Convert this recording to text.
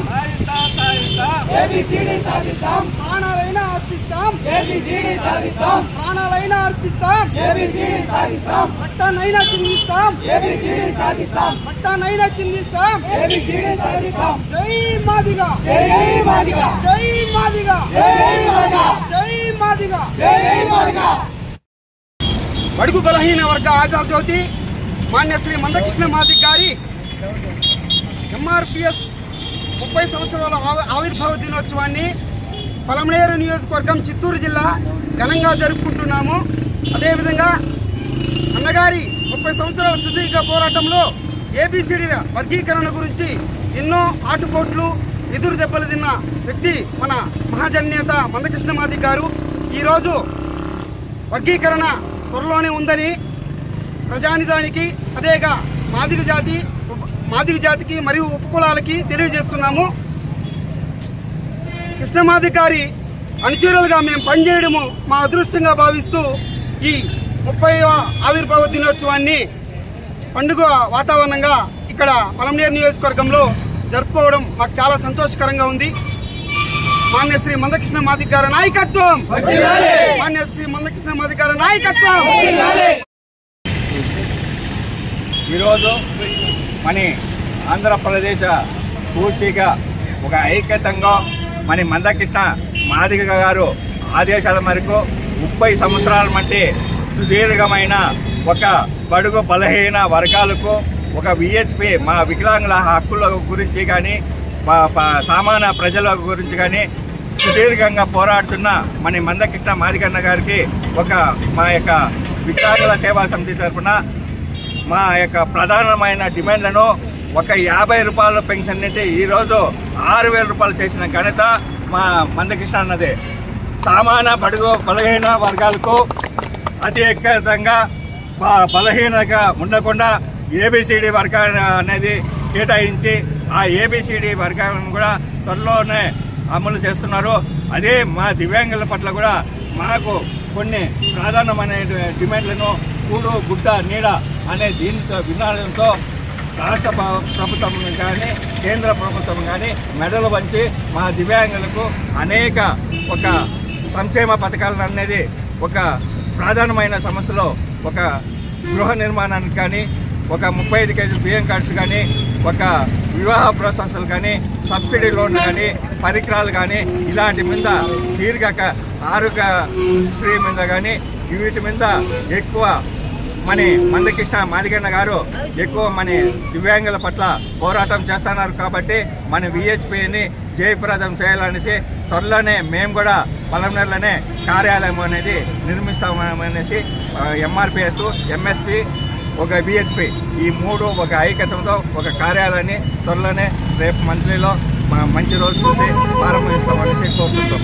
సాధిస్తాం ఏబిసిడి సాధిస్తాం ప్రాణాలైనా అర్పిస్తాం ఏబిసిడి సాధిస్తాం ప్రాణాలైనా అర్పిస్తాం ఏబిసిడి సాధిస్తాం పట్టానైనా చిందిస్తాం ఏబిసిడి సాధిస్తాం పట్టానైనా చిందిస్తాం ఏబిసిడి సాధిస్తాం జై మాదిగా జై మాదిగా జై మాదిగా జై మాదిగా జై మాదిగా జై మాదిగా బడుగు బలహీన వర్గ ఆజాద్ జ్యోతి మాన్య శ్రీ మందకృష్ణ మాదిగ గారి ఎంఆర్పిఎస్ 30 సంవత్సరాల ఆవిర్భావ దినోత్సవాన్ని పలమనేరు నియోజకవర్గం చిత్తూరు జిల్లా ఘనంగా జరుపుకుంటున్నాము. అదేవిధంగా అన్నగారి 30 సంవత్సరాల సుదీర్ఘ పోరాటంలో ఏబిసిడి వర్గీకరణ గురించి ఎన్నో ఆటుపోట్లు ఎదురు దెబ్బలు తిన్న వ్యక్తి మన మహాజన్నేత మందకృష్ణ మాదిగ గారు. ఈరోజు వర్గీకరణ త్వరలోనే ఉందని ప్రజానిదానికి అదేగా మాదిగ జాతికి మరియు ఉపకులాలకి తెలియజేస్తున్నాము. కృష్ణమాదిగ గారి అనుచరులుగా మేము పనిచేయడము మా అదృష్టంగా భావిస్తూ ఈ 30వ ఆవిర్భావ దినోత్సవాన్ని పండుగ వాతావరణంగా ఇక్కడ పలమనేరు నియోజకవర్గంలో జరుపుకోవడం మాకు చాలా సంతోషకరంగా ఉంది. మాన్య శ్రీ మందకృష్ణ మాదిగ గారి నాయకత్వం, మాన్య శ్రీ మందకృష్ణ మాదిగ గారి నాయకత్వం. ఈరోజు మన ఆంధ్రప్రదేశ్ పూర్తిగా ఒక ఐక్యతంగా మన మందకృష్ణ మాదిగ గారు ఆదేశాల మేరకు 30 సంవత్సరాల మట్టి సుదీర్ఘమైన ఒక బడుగు బలహీన వర్గాలకు ఒక విహెచ్పి మా వికలాంగుల హక్కుల గురించి కానీ సామాన్య ప్రజల గురించి కానీ సుదీర్ఘంగా పోరాడుతున్న మన మందకృష్ణ మాదిగన్న గారికి మా యొక్క వికలాంగుల సేవా సమితి తరఫున మా యొక్క ప్రధానమైన డిమాండ్లను 50 రూపాయల పెన్షన్ నుండి ఈరోజు 6,000 రూపాయలు చేసిన ఘనత మా మందకృష్ణ అన్నదే. సామాన్య బడుగు బలహీన వర్గాలకు అతి ఎక్కువగా బలహీనగా ఉండకుండా ఏబిసిడి వర్గాన్ని అనేది కేటాయించి ఆ ఏబిసిడి వర్గాలను కూడా త్వరలోనే అమలు చేస్తున్నారు. అదే మా దివ్యాంగుల పట్ల కూడా మాకు కొన్ని ప్రధానమైన డిమాండ్లను కూడు గుడ్డ నీడ అనే దీనితో విధానంతో రాష్ట్ర ప్రభుత్వం కానీ కేంద్ర ప్రభుత్వం కానీ మెడలు వంచి మా దివ్యాంగులకు అనేక ఒక సంక్షేమ పథకాలను అనేది ఒక ప్రధానమైన సమస్యలో ఒక గృహ నిర్మాణానికి కానీ ఒక 35 కేజీల బియ్యం కార్డ్స్ కానీ ఒక వివాహ ప్రోత్సాహాలు కానీ సబ్సిడీ లోన్లు కానీ పరికరాలు కానీ ఇలాంటి మీద దీర్ఘక ఆరోగ్య శ్రీ మీద కానీ వీటి మీద ఎక్కువ మన మందకృష్ణ మాదిగన్న గారు ఎక్కువ మన దివ్యాంగుల పట్ల పోరాటం చేస్తున్నారు. కాబట్టి మన విహెచ్పిని జయప్రదం చేయాలనేసి త్వరలోనే మేము కూడా పలమనేరులోనే కార్యాలయం అనేది నిర్మిస్తామనేసి ఎంఆర్పిఎస్, ఎంఎస్పి, ఒక విహెచ్పి ఈ 3 ఒక ఐక్యతతో ఒక కార్యాలయాన్ని త్వరలోనే రేపు మంత్లీలో మంచి రోజు చూసి ప్రారంభిస్తామనేసి కోరుకుంటాం.